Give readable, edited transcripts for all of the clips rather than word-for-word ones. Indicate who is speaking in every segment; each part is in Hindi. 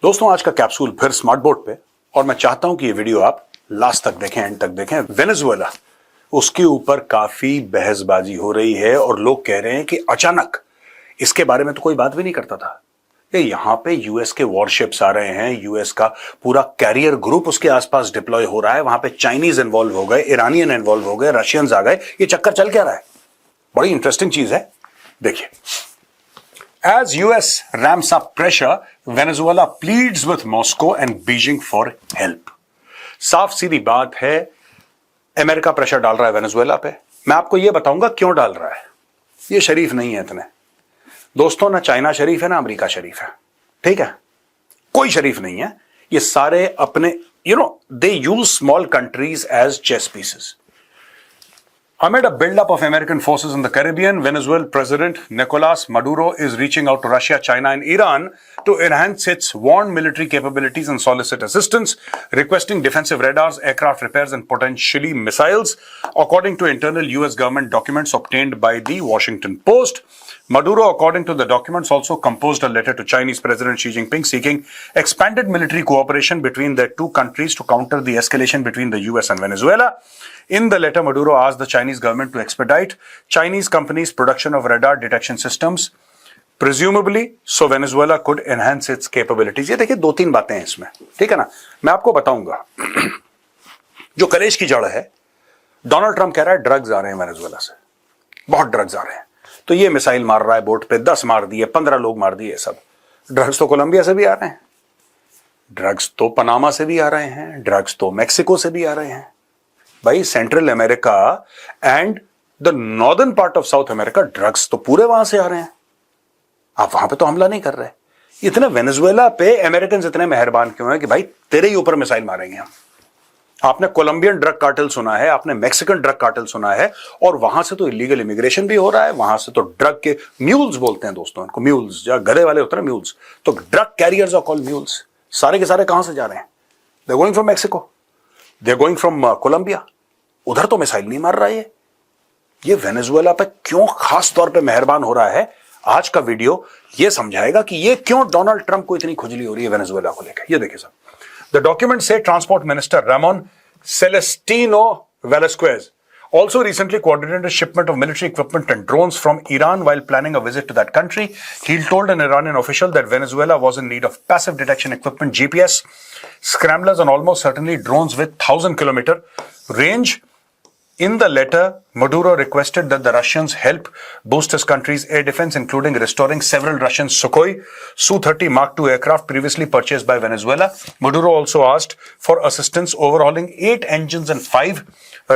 Speaker 1: दोस्तों आज का कैप्सूल फिर स्मार्ट बोर्ड पे, और मैं चाहता हूं कि ये वीडियो आप लास्ट तक देखें, एंड तक देखें। वेनेजुएला, उसके ऊपर काफी बहसबाजी हो रही है और लोग कह रहे हैं कि अचानक इसके बारे में तो कोई बात भी नहीं करता था। ये यहां पे यूएस के वॉरशिप्स आ रहे हैं, यूएस का पूरा कैरियर ग्रुप उसके आसपास डिप्लॉय हो रहा है, वहां पे चाइनीज इन्वॉल्व हो गए, ईरानियन इन्वॉल्व हो गए, रशियंस आ गए। ये चक्कर चल क्या रहा है? बड़ी इंटरेस्टिंग चीज है, देखिए। As US ramps up pressure, Venezuela pleads with Moscow and Beijing for help. साफ सीधी बात है, अमेरिका प्रेशर डाल रहा है वेनेजुएला पे। मैं आपको यह बताऊंगा क्यों डाल रहा है। ये शरीफ नहीं है इतने दोस्तों, ना चाइना शरीफ है ना अमेरिका शरीफ है, ठीक है? कोई शरीफ नहीं है। ये सारे अपने they use small countries as chess pieces. Amid a buildup of American forces in the Caribbean, Venezuelan President Nicolas Maduro is reaching out to Russia, China, and Iran to enhance its warned military capabilities and solicit assistance, requesting defensive radars, aircraft repairs, and potentially missiles. According to internal US government documents obtained by the Washington Post, Maduro, according to the documents, also composed a letter to Chinese President Xi Jinping seeking expanded military cooperation between the two countries to counter the escalation between the US and Venezuela. In the letter, Maduro asked the Chinese government to expedite Chinese companies' production of radar detection systems, presumably so Venezuela could enhance its capabilities. ये देखिए दो तीन बातें हैं इसमें, ठीक है ना? मैं आपको बताऊंगा। जो कलेश की जड़ है, डोनाल्ड ट्रंप कह रहा है ड्रग्स आ रहे हैं वेनेजुएला से, बहुत ड्रग्स आ रहे हैं। तो ये मिसाइल मार रहा है बोट पे, 10 मार दिए, 15 लोग मार दिए। सब ड्रग्स तो कोलंबिया से भी आ रहे हैं, ड्रग्स तो पनामा से भी आ रहे हैं, ड्रग्स तो मैक्सिको से भी आ रहे हैं। भाई central America and the northern part of south America, drugs तो पूरे वहां से आ रहे हैं। आप वहां पे तो हमला नहीं कर रहे। इतने वेनेजुएला पे अमेरिकन इतने मेहरबान क्यों हैं कि भाई तेरे ही ऊपर मिसाइल मारेंगे हम। आपने कोलंबियन ड्रग कार्टेल सुना है, आपने मैक्सिकन ड्रग कार्टेल सुना है, और वहां से तो इलीगल इमिग्रेशन भी हो रहा है, वहां से तो ड्रग के म्यूल्स बोलते हैं दोस्तों इनको, म्यूल्स जो गधे वाले होते हैं म्यूल्स, तो drug carriers are called mules. सारे के सारे कहां से जा रहे हैं? They going from Mexico, they going from Colombia. उधर तो मिसाइल नहीं मार रहा है। ये वेनेजुएला पे क्यों खास तौर पे मेहरबान हो रहा है, आज का वीडियो ये समझाएगा कि ये क्यों डोनाल्ड ट्रंप को इतनी खुजली हो रही है वेनेजुएला को लेकर। ये देखिए साहब, the documents say Transport Minister Ramon Celestino Velasquez also recently coordinated a shipment of military equipment and drones from Iran while planning a visit to that country. He told an Iranian official that Venezuela was in need of passive detection equipment, GPS, scramblers, and almost certainly drones with 1,000-kilometer range. In the letter, Maduro requested that the Russians help boost his country's air defense, including restoring several Russian Sukhoi Su-30 Mark II aircraft previously purchased by Venezuela. Maduro also asked for assistance overhauling 8 engines and 5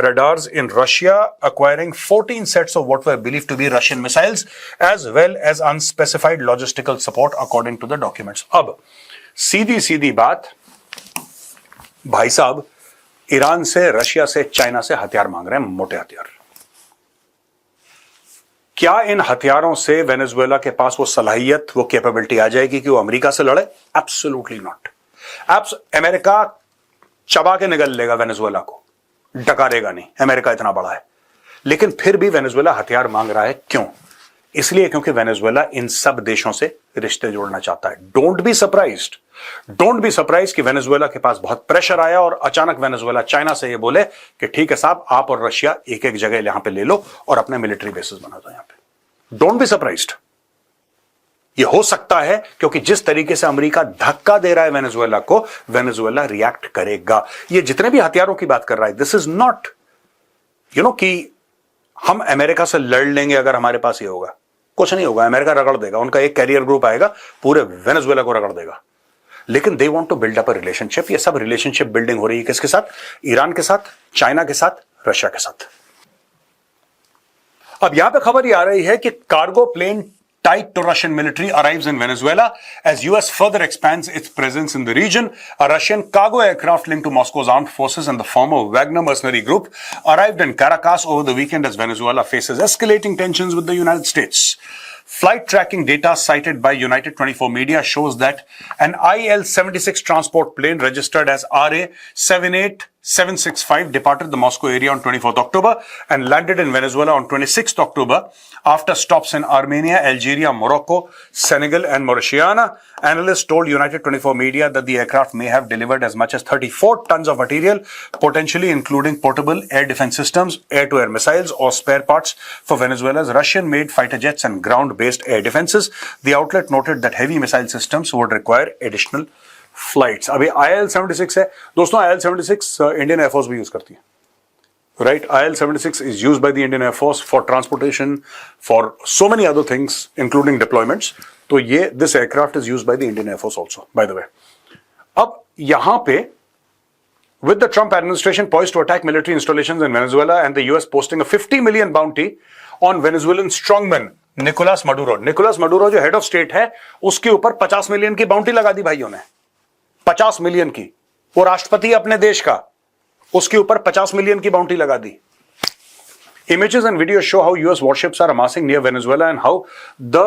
Speaker 1: radars in Russia, acquiring 14 sets of what were believed to be Russian missiles, as well as unspecified logistical support, according to the documents. अब सीधी बात, भाई साहब ईरान से, रशिया से, चाइना से हथियार मांग रहे हैं, मोटे हथियार। क्या इन हथियारों से वेनेजुएला के पास वो सलाहियत, वो कैपेबिलिटी आ जाएगी कि वो अमेरिका से लड़े? Absolutely not. अमेरिका चबा के निगल लेगा वेनेजुएला को, डकारेगा नहीं, अमेरिका इतना बड़ा है। लेकिन फिर भी वेनेजुएला हथियार मांग रहा है, क्यों? इसलिए क्योंकि वेनेजुएला इन सब देशों से रिश्ते जोड़ना चाहता है। डोंट बी सरप्राइज्ड कि वेनेजुएला के पास बहुत प्रेशर आया और अचानक वेनेजुएला चाइना से ये बोले कि ठीक है साहब, आप और रशिया एक एक जगह यहां पे ले लो और अपने मिलिट्री बेसिस बना दो यहां पे। Don't be surprised. ये हो सकता है क्योंकि जिस तरीके से अमेरिका धक्का दे रहा है वेनेजुएला को, वेनेजुएला रिएक्ट करेगा। ये जितने भी हथियारों की बात कर रहा है, दिस इज नॉट कि हम अमेरिका से लड़ लेंगे अगर हमारे पास ये होगा। कुछ नहीं होगा, अमेरिका रगड़ देगा, उनका एक कैरियर ग्रुप आएगा, पूरे वेनेजुएला को रगड़ देगा। लेकिन they want to build up a relationship. ये सब रिलेशनशिप बिल्डिंग हो रही है किसके साथ? ईरान के साथ, चाइना के साथ, रशिया के साथ। अब यहां पे खबर ये आ रही है कि cargo plane tied to Russian military arrives in Venezuela as US further expands its presence in the region. A Russian cargo aircraft linked to Moscow's armed forces and the former Wagner mercenary group arrived in Caracas over the weekend as Venezuela faces escalating tensions with the United States. Flight tracking data cited by United 24 media shows that an IL-76 transport plane registered as RA-78 765 departed the Moscow area on 24th October and landed in Venezuela on 26th October after stops in Armenia, Algeria, Morocco, Senegal and Mauritania. Analysts told United 24 media that the aircraft may have delivered as much as 34 tons of material, potentially including portable air defense systems, air-to-air missiles or spare parts for Venezuela's Russian-made fighter jets and ground-based air defenses. The outlet noted that heavy missile systems would require additional flights. अभी IL-76 है दोस्तों, IL-76 इंडियन एयरफोर्स भी यूज करती है, right? IL-76 is used by the Indian air force for transportation, for so many other things including deployments. तो ये this aircraft is used by the Indian air force also, by the way. अब यहां पे with the Trump administration poised to attack military installations in Venezuela and the US posting a 50 million bounty on Venezuelan strongman Nicolas Maduro। Nicolas Maduro जो हेड ऑफ स्टेट है, उसके ऊपर 50 मिलियन की बाउंटी लगा दी भाइयों ने, 50 मिलियन की। वो राष्ट्रपति अपने देश का, उसके ऊपर 50 मिलियन की बाउंटी लगा दी। Images and videos show how US warships are amassing near Venezuela and how the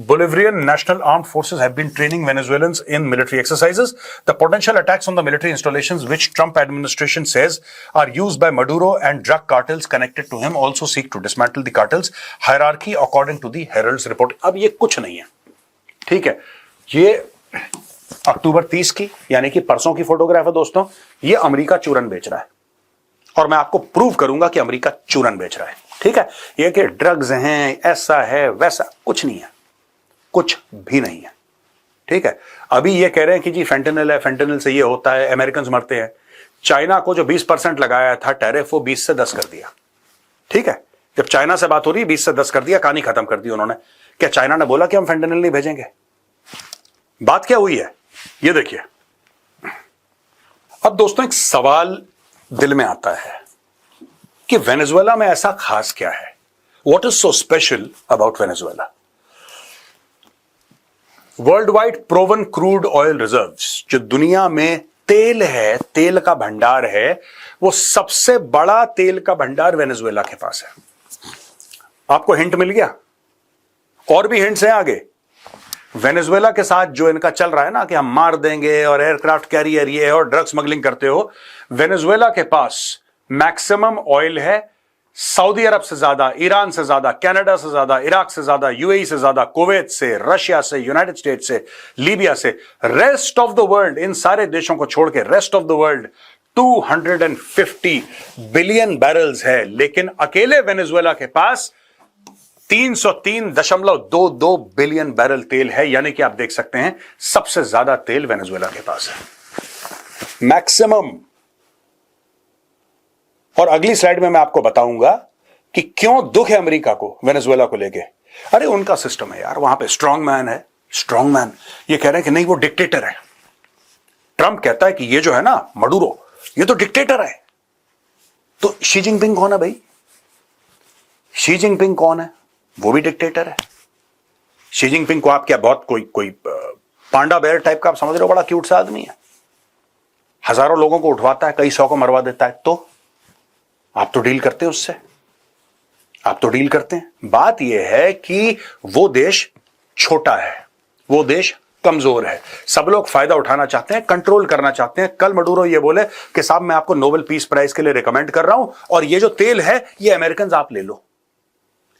Speaker 1: Bolivarian National Armed Forces have been training Venezuelans in military exercises. The potential attacks on the military installations, which Trump administration says are used by Maduro and drug cartels connected to him, also seek to dismantle the cartels hierarchy, according to the Herald's report. अब ये कुछ नहीं है, ठीक है? ये अक्टूबर 30 की यानी कि परसों की फोटोग्राफ है दोस्तों। ये अमेरिका चूरन बेच रहा है और मैं आपको प्रूव करूंगा कि अमेरिका चूरन बेच रहा है, ठीक है? ये कि ड्रग्स हैं, ऐसा है वैसा, कुछ नहीं है, कुछ भी नहीं है, ठीक है? अभी ये कह रहे हैं कि जी फेंटेनिल है, फेंटेनिल से ये होता है, अमेरिकन मरते हैं। चाइना को जो 20% लगाया था टैरिफ, वो 20 से 10 कर दिया, ठीक है? जब चाइना से बात हो रही है, 20 से 10 कर दिया, कहानी खत्म कर दी उन्होंने। क्या चाइना ने बोला कि हम फेंटेनिल नहीं भेजेंगे? बात क्या हुई है ये देखिए। अब दोस्तों एक सवाल दिल में आता है कि वेनेजुएला में ऐसा खास क्या है? What is so special about Venezuela? World wide proven crude oil reserves, जो दुनिया में तेल है, तेल का भंडार है, वो सबसे बड़ा तेल का भंडार वेनेजुएला के पास है। आपको हिंट मिल गया? और भी हिंट्स हैं आगे। वेनेजुएला के साथ जो इनका चल रहा है ना कि हम मार देंगे और एयरक्राफ्ट कैरियर ये है और ड्रग स्मगलिंग करते हो, वेनेजुएला के पास मैक्सिमम ऑयल है, सऊदी अरब से ज्यादा, ईरान से ज्यादा, कनाडा से ज्यादा, इराक से ज्यादा, यूएई से ज्यादा, कुवैत से, रशिया से, यूनाइटेड स्टेट से, लीबिया से, रेस्ट ऑफ द वर्ल्ड, इन सारे देशों को छोड़ के rest of the world 250 billion barrels है। लेकिन अकेले वेनेजुएला के पास 303.22 बिलियन बैरल तेल है, यानी कि आप देख सकते हैं सबसे ज्यादा तेल वेनेजुएला के पास है, मैक्सिमम। और अगली स्लाइड में मैं आपको बताऊंगा कि क्यों दुख है अमेरिका को वेनेजुएला को लेके। अरे उनका सिस्टम है यार, वहां पे स्ट्रांग मैन है, स्ट्रांग मैन। ये कह रहे हैं कि नहीं वो डिक्टेटर है। ट्रंप कहता है कि ये जो है ना मडूरो, ये तो डिक्टेटर है। तो शी जिनपिंग कौन है भाई? शी जिनपिंग कौन है? वो भी डिक्टेटर है। शी जिनपिंग को आप क्या बहुत कोई पांडा बेयर टाइप का आप समझ रहे हो? बड़ा क्यूट सा आदमी है, हजारों लोगों को उठवाता है, कई 100 को मरवा देता है। तो आप तो डील करते हैं उससे, आप तो डील करते हैं। बात यह है कि वो देश छोटा है, वो देश कमजोर है, सब लोग फायदा उठाना चाहते हैं, कंट्रोल करना चाहते हैं। कल मडूरो ये बोले कि साहब मैं आपको नोबेल पीस प्राइज के लिए रिकमेंड कर रहा हूं और ये जो तेल है ये अमेरिकन आप ले लो।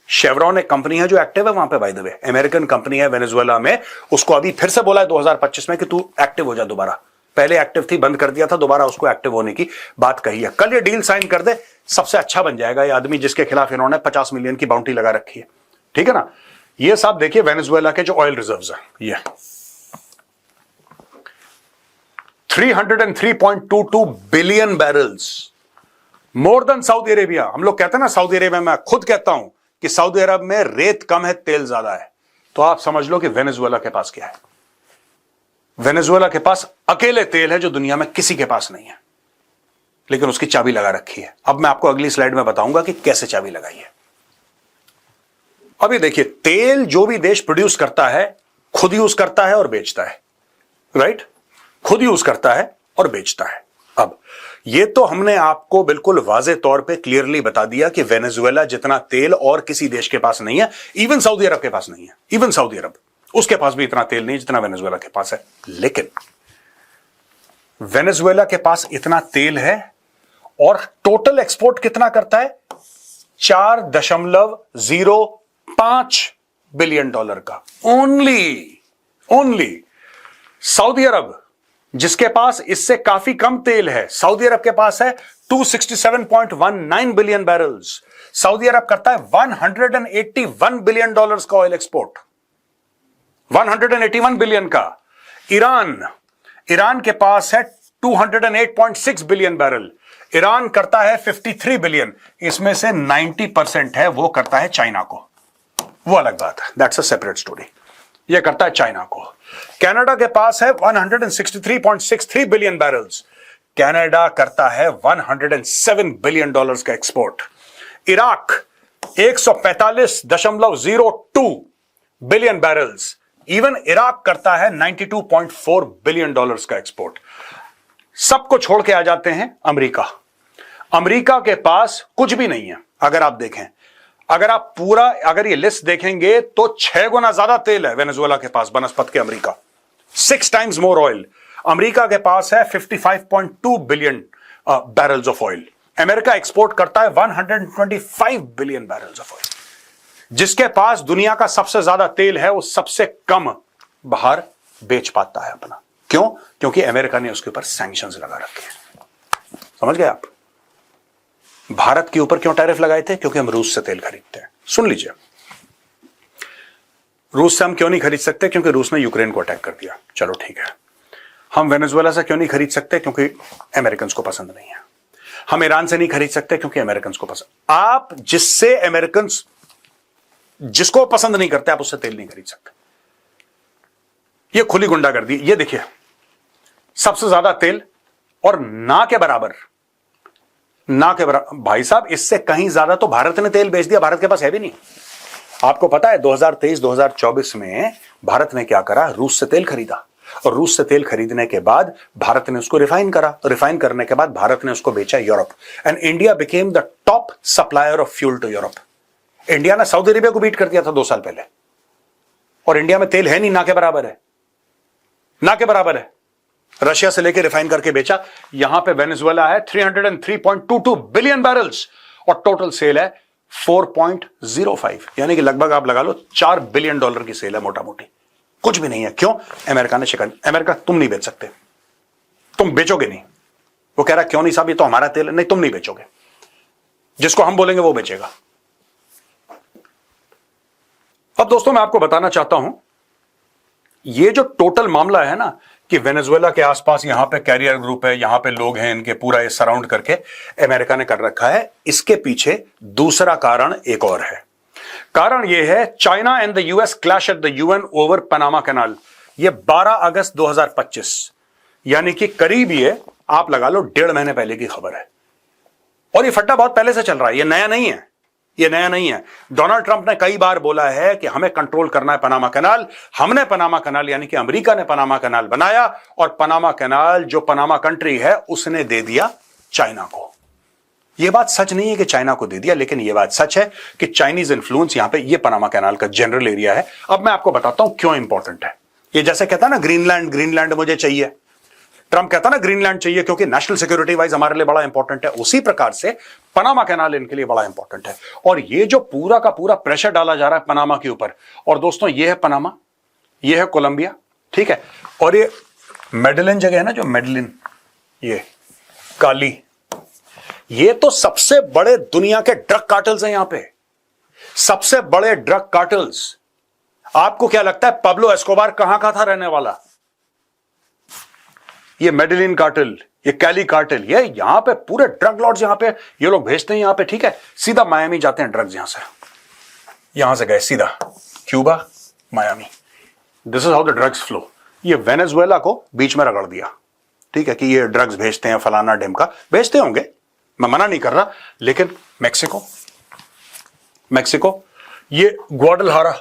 Speaker 1: शेवरॉन एक कंपनी है जो एक्टिव है वहां पे, by the way, American company है वेनेजुएला में। उसको अभी फिर से बोला है 2025 में कि तू एक्टिव हो जा दोबारा। पहले एक्टिव थी, बंद कर दिया था, दोबारा उसको एक्टिव होने की बात कही है। कल ये डील साइन कर दे, सबसे अच्छा बन जाएगा ये आदमी जिसके खिलाफ इन्होंने 50 मिलियन की बाउंटी लगा रखी है, ठीक है ना? ये साहब देखिए वेनेजुएला के जो ऑयल रिजर्व्स हैं, ये 303.22 billion barrels, more than Saudi Arabia. हम लोग कहते हैं ना सऊदी अरेबिया, मैं खुद कहता हूं कि सऊदी अरब में रेत कम है, तेल ज्यादा है। तो आप समझ लो कि वेनेजुएला के पास क्या है। वेनेजुएला के पास अकेले तेल है जो दुनिया में किसी के पास नहीं है, लेकिन उसकी चाबी लगा रखी है। अब मैं आपको अगली स्लाइड में बताऊंगा कि कैसे चाबी लगाई है। अब ये देखिए, तेल जो भी देश प्रोड्यूस करता है खुद यूज करता है और बेचता है, राइट? खुद यूज करता है और बेचता है। अब ये तो हमने आपको बिल्कुल वाजे तौर पे क्लियरली बता दिया कि वेनेजुएला जितना तेल और किसी देश के पास नहीं है, इवन सऊदी अरब के पास नहीं है। इवन सऊदी अरब, उसके पास भी इतना तेल नहीं जितना वेनेजुएला के पास है। लेकिन वेनेजुएला के पास इतना तेल है और टोटल एक्सपोर्ट कितना करता है? 4.05 बिलियन डॉलर का। ओनली सऊदी अरब, जिसके पास इससे काफी कम तेल है, सऊदी अरब के पास है 267.19 बिलियन बैरल्स। सऊदी अरब करता है 181 बिलियन डॉलर्स का ऑयल एक्सपोर्ट, 181 बिलियन का। ईरान के पास है 208.6 बिलियन बैरल। ईरान करता है 53 बिलियन, इसमें से 90% है वो करता है चाइना को, वो अलग बात है, दैट्स अ सेपरेट स्टोरी। ये करता है चाइना को। कनाडा के पास है 163.63 बिलियन बैरल्स, कनाडा करता है 107 बिलियन डॉलर्स का export. Iraq 145.02 billion barrels, even Iraq करता है 92.4 बिलियन डॉलर्स का एक्सपोर्ट। सबको छोड़ के आ जाते हैं अमेरिका के पास कुछ भी नहीं है। अगर आप देखें, अगर ये लिस्ट देखेंगे तो 6 गुना ज्यादा तेल है वेनेजुएला के पास बनस्पत के America, 6 times more oil. America के पास है 55.2 billion barrels of oil. America export करता है 125 बिलियन बैरल्स ऑफ ऑयल। जिसके पास दुनिया का सबसे ज्यादा तेल है वो सबसे कम बाहर बेच पाता है अपना। क्यों? क्योंकि अमेरिका ने उसके ऊपर सैंक्शंस लगा रखे हैं। समझ गए आप? भारत के ऊपर क्यों टैरिफ लगाए थे? क्योंकि हम रूस से तेल खरीदते हैं। सुन लीजिए, रूस से हम क्यों नहीं खरीद सकते? क्योंकि रूस ने यूक्रेन को अटैक कर दिया। चलो ठीक है। हम वेनेजुएला से क्यों नहीं खरीद सकते? क्योंकि अमेरिकन को पसंद नहीं है। हम ईरान से नहीं खरीद सकते क्योंकि अमेरिकन को पसंद। आप जिसको पसंद नहीं करते आप उससे तेल नहीं खरीद सकते। ये खुली गुंडागर्दी। ये देखिए, सबसे ज्यादा तेल और ना के बराबर भाई साहब, इससे कहीं ज्यादा तो भारत ने तेल बेच दिया। भारत के पास है भी नहीं। आपको पता है 2023-2024 में भारत ने क्या करा? रूस से तेल खरीदा, और रूस से तेल खरीदने के बाद भारत ने उसको रिफाइन करा। रिफाइन करने के बाद भारत ने उसको बेचा Europe, and India became the top supplier of fuel to Europe. India ने सऊदी अरेबिया को बीट कर दिया था 2 साल पहले, और इंडिया में तेल है नहीं, ना के बराबर है, ना के बराबर है। रशिया से लेकर रिफाइन करके बेचा। यहां पे वेनेजुएला है 303.22 बिलियन बैरल्स, और टोटल सेल है 4.05, यानी कि लगभग आप लगा लो 4 बिलियन डॉलर की सेल है मोटा मोटी। कुछ भी नहीं है। क्यों? अमेरिका ने शिकन। अमेरिका, तुम नहीं बेच सकते, तुम बेचोगे नहीं। वो कह रहा क्यों नहीं साहब, ये तो हमारा तेल है। नहीं, तुम नहीं बेचोगे, जिसको हम बोलेंगे वो बेचेगा। अब दोस्तों मैं आपको बताना चाहता हूं, ये जो टोटल मामला है ना कि वेनेजुएला के आसपास यहां पे कैरियर ग्रुप है, यहां पे लोग हैं, इनके पूरा ये सराउंड करके अमेरिका ने कर रखा है, इसके पीछे दूसरा कारण एक और है। कारण यह है, China and the US clash at the UN over Panama canal. ये 12 अगस्त 2025, यानी कि करीब ये आप लगा लो 1.5 महीने पहले की खबर है। और ये फट्टा बहुत पहले से चल रहा है, ये नया नहीं है, ये नया नहीं है। डोनाल्ड ट्रंप ने कई बार बोला है कि हमें कंट्रोल करना है पनामा कैनाल। हमने पनामा कैनाल, यानी कि अमेरिका ने पनामा कैनाल बनाया, और पनामा कैनाल जो पनामा कंट्री है उसने दे दिया चाइना को। यह बात सच नहीं है कि चाइना को दे दिया, लेकिन यह बात सच है कि चाइनीज इंफ्लुएंस यहां पे, ये पनामा कैनाल का जनरल एरिया है। अब मैं आपको बताता हूं क्यों इंपॉर्टेंट है। ये जैसे कहता है ना ग्रीनलैंड मुझे चाहिए, ट्रंप कहता ना ग्रीनलैंड चाहिए क्योंकि नेशनल सिक्योरिटी वाइज हमारे लिए बड़ा इंपॉर्टेंट है। उसी प्रकार से पनामा कैनाल इनके लिए बड़ा इंपॉर्टेंट है। और ये जो पूरा का पूरा प्रेशर डाला जा रहा है पनामा के ऊपर, और दोस्तों ये है पनामा, ये है कोलंबिया, ठीक है, और ये मेडलिन जगह है ना, जो मेडलिन, ये काली, ये तो सबसे बड़े दुनिया के ड्रग कार्टल्स हैं यहां पे, सबसे बड़े ड्रग कार्टल्स। आपको क्या लगता है पब्लो एस्कोबार कहां का था रहने वाला? ये मेडलिन कार्टल, ये कैली कार्टल, ये यहां पे पूरे ड्रग लॉर्ड्स यहां पे ये लोग भेजते हैं यहां पे, ठीक है, सीधा मायामी जाते हैं ड्रग्स। यहां से गए सीधा Cuba, Miami. This is how the drugs flow. ये वेनेजुएला को बीच में रगड़ दिया, ठीक है, कि ये ड्रग्स भेजते हैं, फलाना ढिमका भेजते होंगे, मैं मना नहीं कर रहा, लेकिन मैक्सिको, ये ग्वाडलहारा,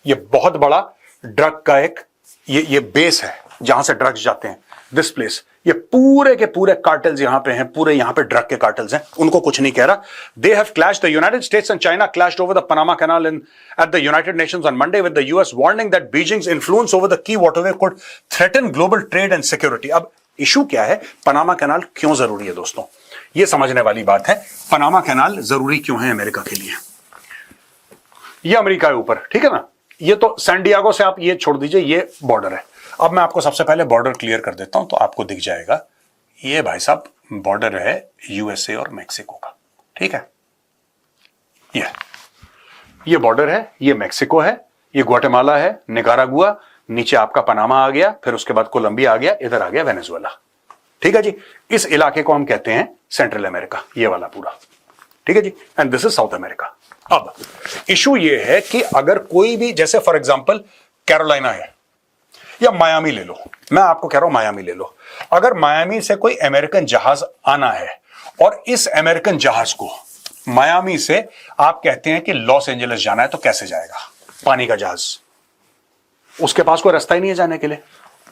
Speaker 1: ये बहुत बड़ा ड्रग का एक ये बेस है जहां से ड्रग्स जाते हैं। दिस प्लेस, ये पूरे के पूरे कार्टल्स यहां पे हैं, पूरे यहां पे ड्रग के कार्टल्स हैं, उनको कुछ नहीं कह रहा। They have clashed, the United states and China clashed over the Panama canal at the United Nations on Monday, with the US warning that Beijing's influence over the key waterway could threaten global trade and security. अब इशू क्या है? पनामा कैनाल क्यों जरूरी है दोस्तों? ये समझने वाली बात है पनामा कैनाल जरूरी क्यों है अमेरिका के लिए। ये अमेरिका के ऊपर, ठीक है ना। ये तो सैन डिएगो से आप ये छोड़ दीजिए, ये बॉर्डर है। अब मैं आपको सबसे पहले बॉर्डर क्लियर कर देता हूं तो आपको दिख जाएगा। ये भाई साहब बॉर्डर है यूएसए और मैक्सिको का, ठीक है। ये बॉर्डर है, ये मैक्सिको है, ये ग्वाटेमाला है, निकारागुआ, नीचे आपका पनामा आ गया, फिर उसके बाद कोलंबिया आ गया, इधर आ गया वेनेजुएला, ठीक है जी। इस इलाके को हम कहते हैं सेंट्रल अमेरिका, ये वाला पूरा, ठीक है जी। And this is South America. अब इशू ये है कि अगर कोई भी, जैसे फॉर एग्जांपल कैरोलिना है या मायामी ले लो, मैं आपको कह रहा हूं मायामी ले लो। अगर मायामी से कोई अमेरिकन जहाज आना है और इस अमेरिकन जहाज को मायामी से आप कहते हैं कि लॉस एंजलिस जाना है, तो कैसे जाएगा? पानी का जहाज, उसके पास कोई रास्ता ही नहीं है जाने के लिए।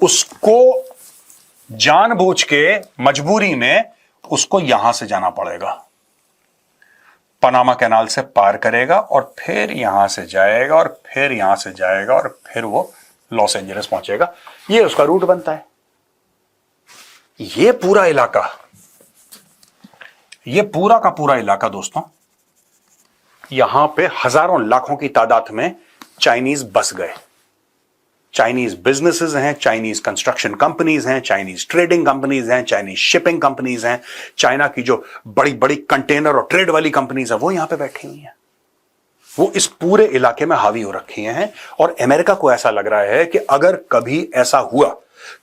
Speaker 1: उसको जानबूझ के मजबूरी में उसको यहां से जाना पड़ेगा, पनामा कैनाल से पार करेगा और फिर यहां से जाएगा और फिर यहां से जाएगा और फिर वो लॉस एंजलिस पहुंचेगा। ये उसका रूट बनता है। ये पूरा इलाका, ये पूरा का पूरा इलाका दोस्तों, यहां पे हजारों लाखों की तादाद में चाइनीज बस गए। चाइनीज बिजनेसेस हैं, चाइनीज कंस्ट्रक्शन कंपनीज हैं, चाइनीज ट्रेडिंग कंपनीज हैं, चाइनीज शिपिंग कंपनीज हैं, चाइना की जो बड़ी बड़ी कंटेनर और ट्रेड वाली कंपनीज हैं वो यहां पे बैठी हुई हैं। वो इस पूरे इलाके में हावी हो रखी हैं। और अमेरिका को ऐसा लग रहा है कि अगर कभी ऐसा हुआ,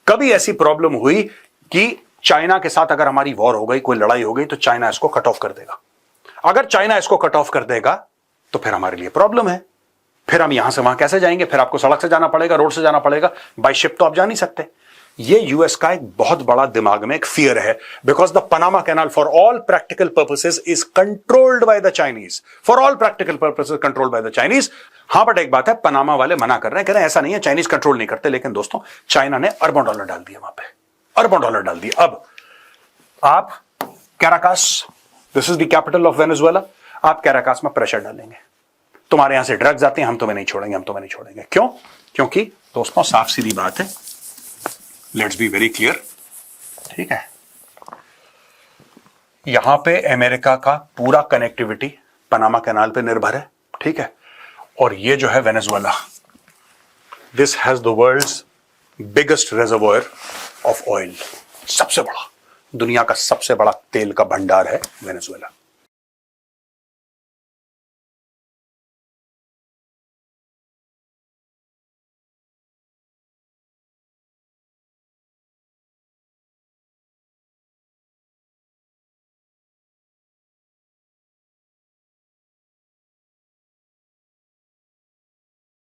Speaker 1: कभी ऐसी प्रॉब्लम हुई कि चाइना के साथ अगर हमारी वॉर हो गई, कोई लड़ाई हो गई, तो चाइना इसको कट ऑफ कर देगा। अगर चाइना इसको कट ऑफ कर देगा तो फिर हमारे लिए प्रॉब्लम है। फिर हम यहां से वहां कैसे जाएंगे? फिर आपको सड़क से जाना पड़ेगा, रोड से जाना पड़ेगा, बाय शिप तो आप जा नहीं सकते। ये यूएस का एक बहुत बड़ा दिमाग में एक फियर है, because the Panama canal for all practical purposes is controlled by the Chinese. For all practical purposes controlled by the Chinese. हां, बट एक बात है, पनामा वाले मना कर रहे हैं, कह रहे हैं ऐसा नहीं है, चाइनीज कंट्रोल नहीं करते। लेकिन दोस्तों, चाइना ने अरबों डॉलर डाल दिए वहां पे, अरबों डॉलर डाल दिए। अब आप Caracas, this is the capital of Venezuela, आप कैराकास में प्रेशर डालेंगे, तुम्हारे यहां से ड्रग्स आते हैं, हम तुम्हें नहीं छोड़ेंगे, हम तुम्हें नहीं छोड़ेंगे। क्यों? क्योंकि दोस्तों साफ सीधी बात है, लेट्स बी वेरी क्लियर, ठीक है। यहां पे अमेरिका का पूरा कनेक्टिविटी पनामा कैनाल पे निर्भर है, ठीक है। और ये जो है Venezuela, this has the world's biggest reservoir of oil. सबसे बड़ा, दुनिया का सबसे बड़ा तेल का भंडार है वेनेजुएला।